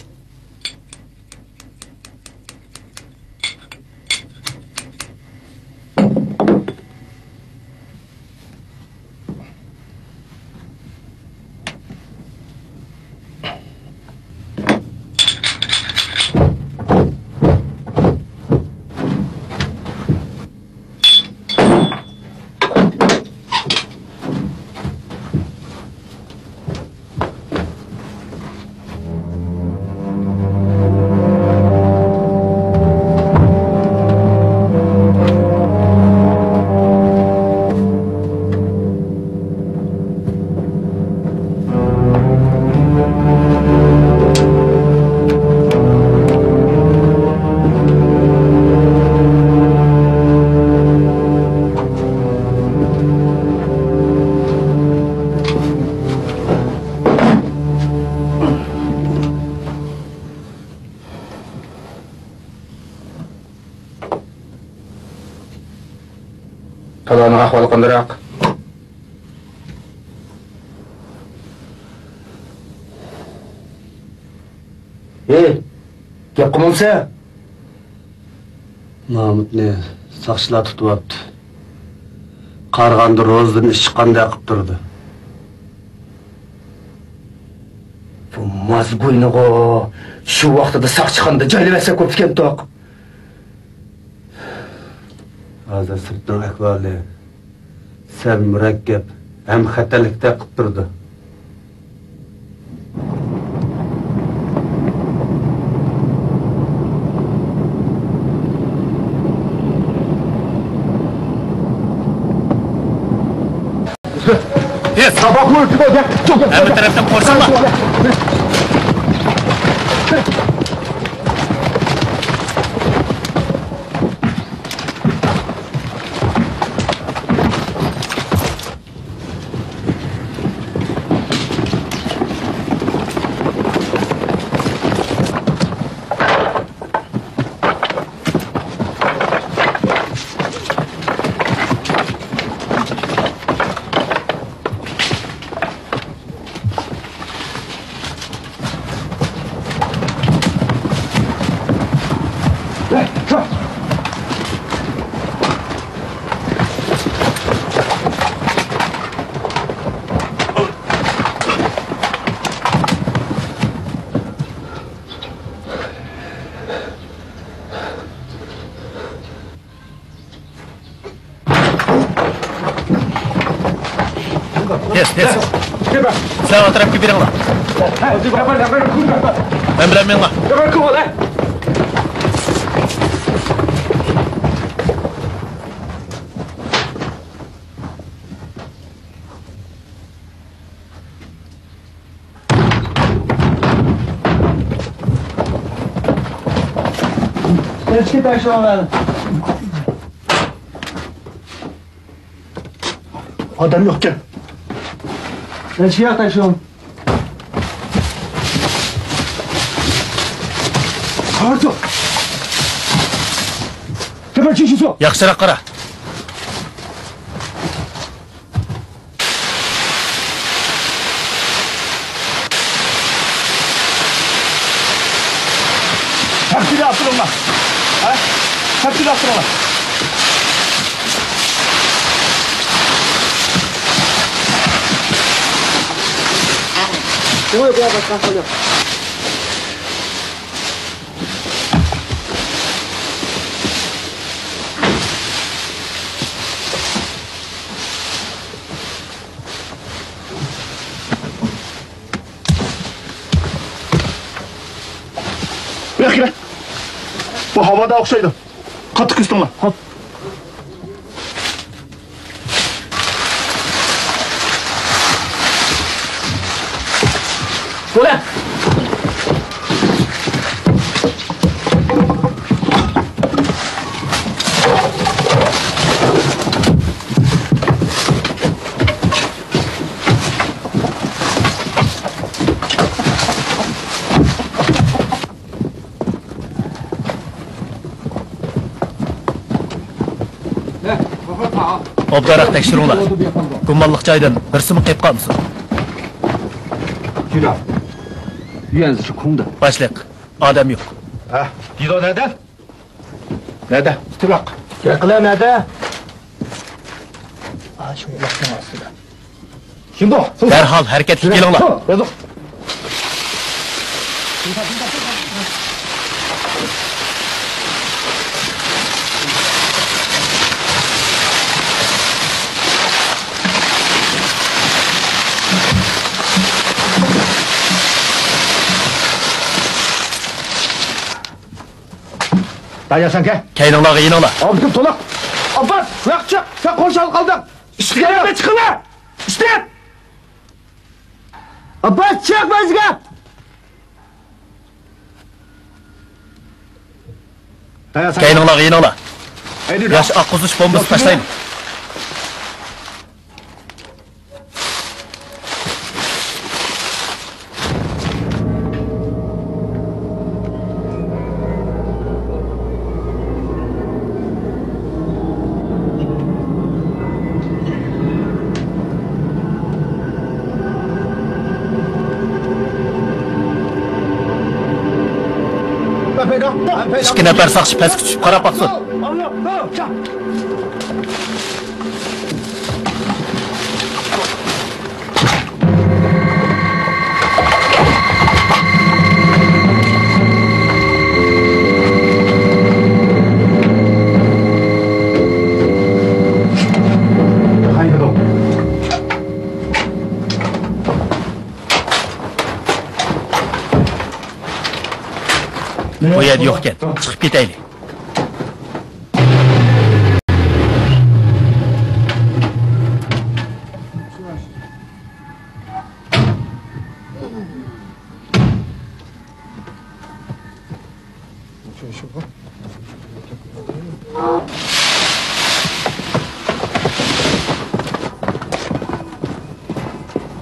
Kalanın ahvalı qandarak? Gap qilmamsa? Mahmudni saqchilar tutyapti. Qarg'anda ro'zdan ish chiqqanday qilib turdi. Bu mazguynigo shu vaqtida saqchixonada joylabasa ko'p ekan toq. Hozir sirtning ahvoli sal murakkab, ham xatarlikda qilib turdi. Yes, sabah mı? Çok Hemen taraftan korsana. Yes. Sen o tarafki birin la. Ben bilemeyin la. Eski taşlamalı. Adam yokken. Eski yaklaşıyorum. Karto. Teper çişisi o. Yaxshiroq qara. Tepkili attırın lan. Ha? Tepkili attırın lan. Ой, я вас нахуй. Bırak. Bu havada okşaydı. Katı küstün lan. Hop. Ulan! Obdarak tekshiringlar. Gummonliq joydan birsimi qilib qolmasa. Yürü. Yüzü şu kumda. Boshliq, odam yo'q. Ha, Dido nerede? Nerede? Tırak. Yakala nerede? Aa, şu ulaktan aslında. Şimdi o. Derhal harakatga kelinglar. Yazık. Daya sen ke? Keyninglarga yeninglar. Abdüm tolak. Abbas, bırak çık. Sen konuşalım kaldın. İşte gelme çıkın lan. İşte. Abbas çık bizga. Daya sen. Keyninglarga yeninglar. Haydi. Yosh oqquzish bombasi tashlaydi. İki nafar saqchi pastga tushib qarab baqsin. Bu yerda yo'q ekan. Chiqib ketaylik.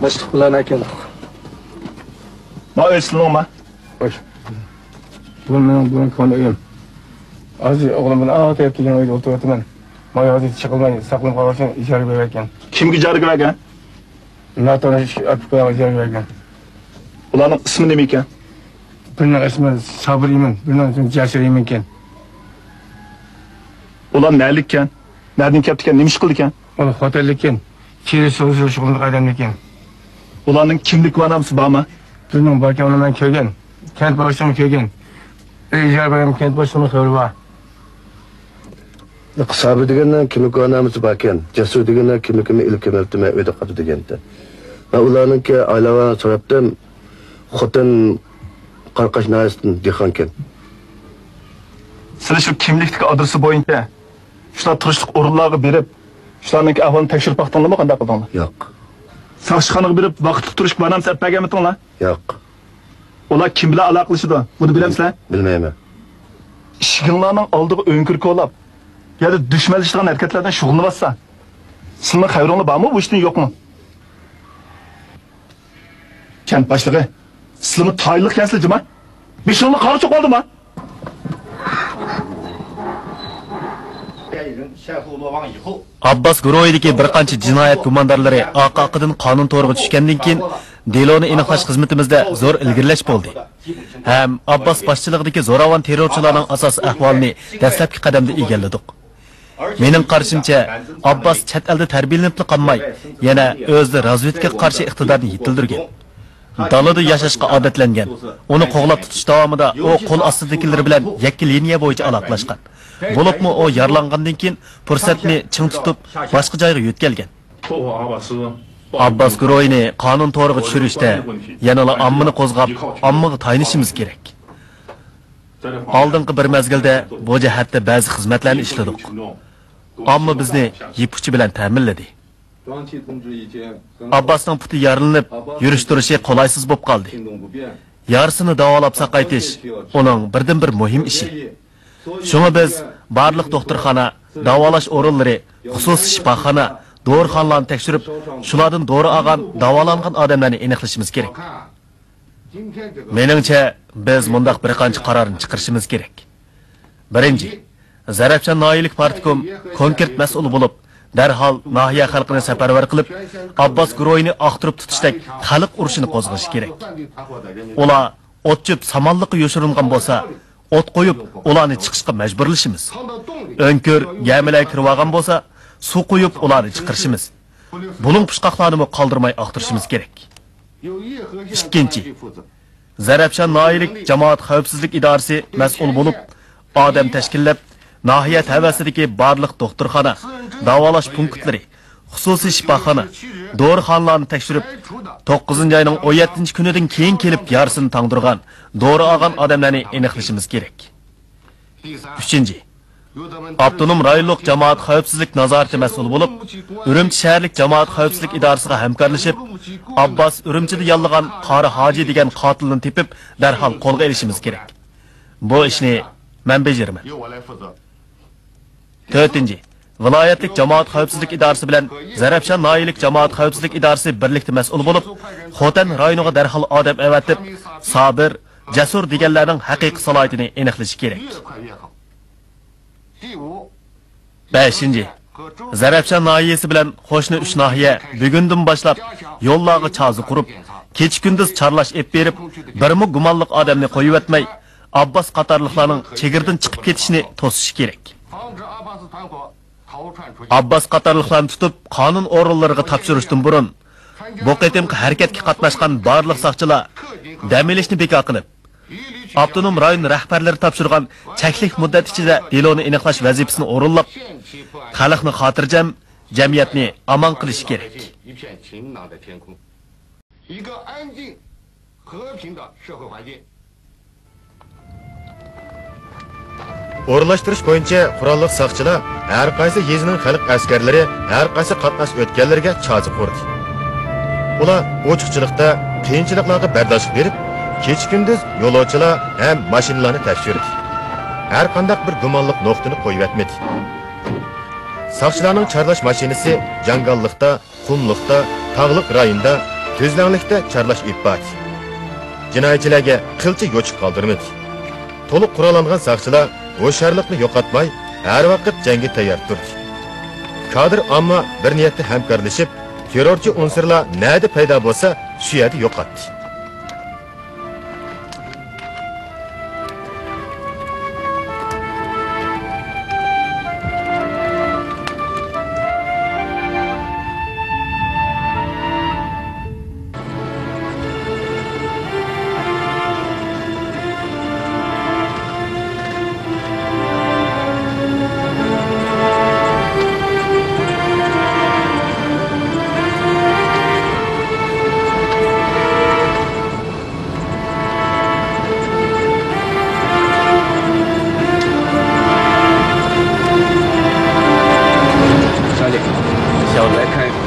Başlık bilan ekandik. Ma ölsün ma. Hoş. Bu benim konuyum. Aziz oğlum bilan ağlayıp kelgan uyda o'tiribman. Moy aziz chiqilmay saqlanib qolish uchun ishora berayotgan. Kimga jar bergan? Natonish atib ishora bergan. Ularning ismi nima ekan? Birinin ismi Sabriyman, birinin ismi Jasiriyman ekan. Ular nelik ekan? Nereden keldi ekan? Nima ish qildi ekan? Ular xotinlik ekan. Chiri so'zi shug'ullik odam ekan. Ularning kimlik va namsi bormi? Birinin bor ekan, uni men ko'rgan. Kent boshlig'i ko'rgan. Ishora bergan kent boshlig'i xabar bor. Sabri degandan kimlik onamiz bor ekan. Jasur degandan kimligini ilkimiltimi o'yda qoldi deganda. Va ularningki aylava sababdan xotin qarqash naysdan dehqon ekan. Sizlar shu kimlikdagi adresi bo'yicha shular turishlik o'rinlarga berib, shularning ahvolini tekshirib baqdinglarmi, qanday qildinglar? Yo'q. Saqchixonaga berib vaqtli turishga banamsa berganmidinglar? Yo'q. Ular kim bilan aloqalashadi? Buni bilamsizlar? Bilmayman. Ishinglarning oldiga o'nkir ko'lab, yoki dushmanlashgan harakatlardan shug'ullansa, sizning xayringlar bormi, bu ishdan yo'qmi? Kent boshlig'i, sizlarni tayinli kansizlar, beshinglar qarichoq oldimi? Abbas guruhidagi bir qancha jinoyat gumondorlari oqaqidan qonun to'g'riga tushgandan keyin deloni aniqlash xizmatimizda zo'r ilgirlash bo'ldi. Ham Abbos boshchiligidagi zo'ravon terrorchilarning asos ahvolini dastlabki qadamda egalladik. Mening qarashimcha, Abbos chet elda tarbiyalanib qolmay, yana o'zi razvedkaga qarshi iqtidorni yetildirgan. Dalada yashashga odatlangan. Uni qo'g'lab tutish davomida u qo'l ostidagilar bilan yakki liniya bo'yicha aloqalashgan. Bo'libmi u yaralangandan keyin fursatni ching tutib boshqa joyga yo'tkalgan. Abbos guruhini qonun to'g'riga tushirishda yanala ommani qo'zg'ab, ommaga tayinishimiz kerak. Oldingi bir mezgilda bu jihatda ba'zi xizmatlarni ishladik. Omma bizni yipuchi bilan ta'minladi. Abbosning puti yaralanib, yurish-turishi qolaysiz bo'lib qoldi. Yarısını davolab saqaytish uning birdan-bir muhim ishi. Shunga biz barliq doktorxona, davolash o'rinlari, xususiy shifoxona, dorixonalarni tekshirib, shulardan dori olgan, davolangan odamlarni aniqlashimiz kerak. Meningcha, biz mundaq bir qancha qarorni chiqarishimiz kerak. Birinchi, Zarafshon noyilik partikom konkret mas'ul bo'lib, darhol nahiya xalqini safarbar qilib, Abbos guruhini aqtirib tutishdek xalq urushini qo'zg'ash kerak. Ular o'tchib samonliqqa yoshirilgan bo'lsa, o't qo'yib, ularni chiqishga majburlashimiz. O'nkir gamilar kirib olgan bo'lsa, suv qo'yib, ularni chiqarishimiz. Buning pushqoqlarini qoldirmay aqtirishimiz kerak. Ikkinchi, Zarafshon noyilik jamoat xavfsizlik idorasi mas'ul bo'lib, odam tashkillab, nahiya tavasidagi barliq doktorxona, davolash punktlari, xususiy shifoxona, dorixonalarni tekshirib, 9-oyning 17-kunidan keyin kelib yarısını tangdirgan, dori olgan odamlarni aniqlashimiz kerak. 3. Avtonom rayonlik jamoat xavfsizlik nazorati mas'ul bo'lib, Urumchi shaharlik jamoat xavfsizlik idorasiga hamkorlashib, Abbos Urumchida yollagan Qori Hoji degan qotilni tepib, darhol qo'lga olishimiz kerak. Bu ishni men bajaraman. 4. Viloyatlik jamoat xavfsizlik idorasi bilan Zarafshon noyilik jamoat xavfsizlik idorasi birlikda mas'ul bo'lib, Xotan rayoniga darhol odam avatib, Sabir, Jasur deganlarning haqiqiy salohiyatini aniqlash kerak. 5. Zarafshon noyiyasi bilan qo'shni 3 nahiya bugundan boshlab yo'llarga chozi qurib, kecha-kunduz charlash ep berib, birmi gumonliq odamni qo'yib etmay, Abbos qatorliqlarning chegirdan chiqib ketishini to'sish kerak. Abbos qatorliqlarni tutib, qonun o'rinlariga topshirishdan burun bu qitimki harakatga qatnashgan barliq soqchilar dam olishni bekor qilib, avtonom rayon rahbarlari topshirgan cheklik muddat ichida deloni aniqlash vazifasini o'rinlab, xalqni xotirjam, jamiyatni omon qilish kerak. O'rlashtirish bo'yicha qurolli saqchilar har qaysi yezining xalq askarlari har qaysi qatnash o'tganlarga chozi qurdi. Ular ochiqchilikda qiyinchiliklarga bardosh berib, kecha-kunduz yo'lovchilar ham mashinalarni tekshirdi. Har qanday bir gumonliq nuqtani qo'yib etmedi. Saqchilarning charlash mashinasi jangallikda, qumliqda, tog'liq rayonda, tuzlanlikda charlash ibbat. Jinoyatchilarga qilchi yo'chiq qoldirmadi. To'liq qurollangan saqchilar o'sharlikni yo'qotmay, har vaqt jangga tayyor turdi. Kadr ammo bir niyatda hamkorlashib, terrorchi unsurlar nada paydo bo'lsa, shu yerda yo'qotdi.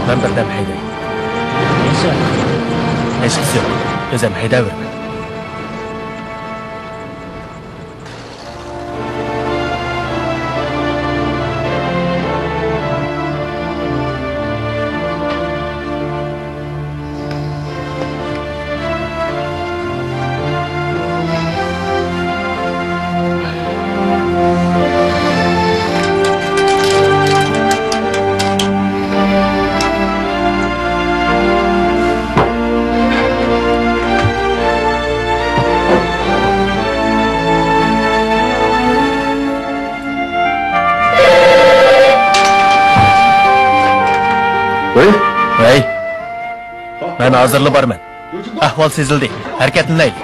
Ben birden haydayım. Neyse. Eşkisi yok. Özem haydaverme. Hey. Ben hazırlı barman. Ahval sezildi. Hareketlenaylik.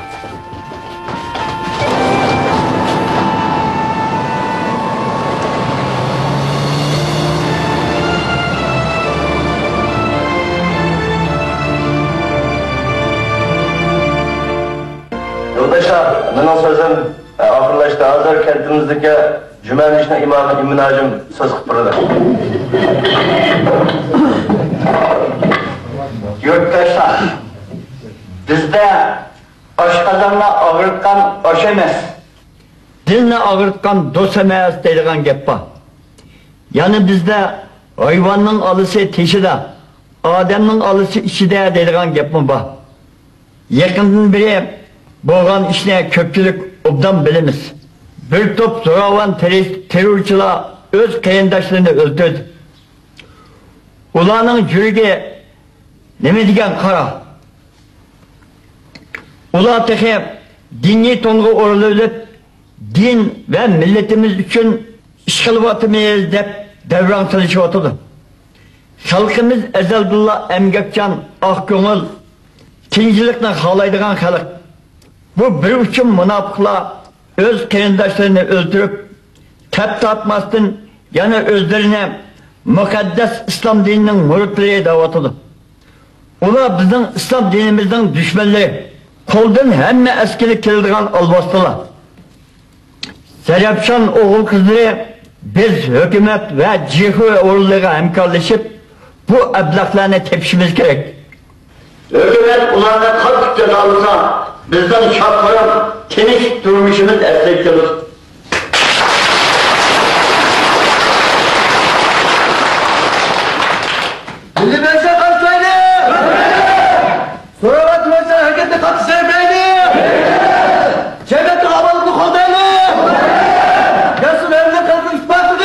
Yoldaşlar, benim sözüm ahırlaştı. Hazır kentimizdeki Cümeniş'in imamı İmminacım söz kıpırdı. Yurttaşlar, bizde aşkazanla ağırlıkkan aş emas, dinle ağırlıkkan dost emas deydigan gap bor. Yani bizde hayvanın alısı teşide, adamın alısı içide deydigan gap mı bor. Yakından beri bo'lgan ishni ko'pchilik obdan bilamiz. Bir top zo'ravon terrorchilar o'z qarindoshlarini o'ldirdi. Ularning yuragi nima degan qara. Ular tehe diniy to'nga o'rilib, din va millatimiz uchun ish qilyapmiz deb davron qilishyapti. Xalqimiz azalbillah emgakchan, oq ko'ngil, tinchlikni xohlaydigan xalq. Bu bir uchun munofiqlar o'z qarindoshlarini o'ldirib, tap atmasdan yana o'zlarini muqaddas islom dinining muritlari da'vatidi. Ular bizning islom dinimizning dushmanlari, qo'ldan hamma askari keladigan albostilar. Zarafshon o'g'il qizlari biz hukumat va jiho o'rinlariga hamkorlashib bu ablaqlarni tepishimiz kerak. Hukumat ularni qattiq jazolasa bizden şartlarım, temiz durmuşumuz esnektir. Milli Meclise karşılaydı! Soravat Meclise hareketli katı sevmeydi! Cemiyetli havalıklı koldaydı! Gelsin evine kalkın ispatıdı!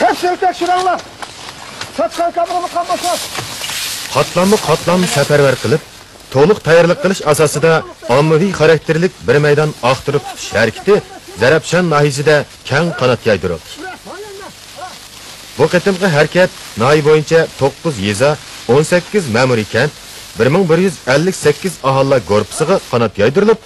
Hep şuranlar! Qatlamma safarbar qilib, to'liq tayyorlik qilish asosida ommaviy xarakterlik bir maydon aqtirib tutish harakati Zarafshon nahiyasida keng qanot yaydirildi. Bu qatimqi harakat nahiy bo'yicha 9 yeza, 18 ma'muriy kent, 1158 aholi korpusiga qanot yaydirilib,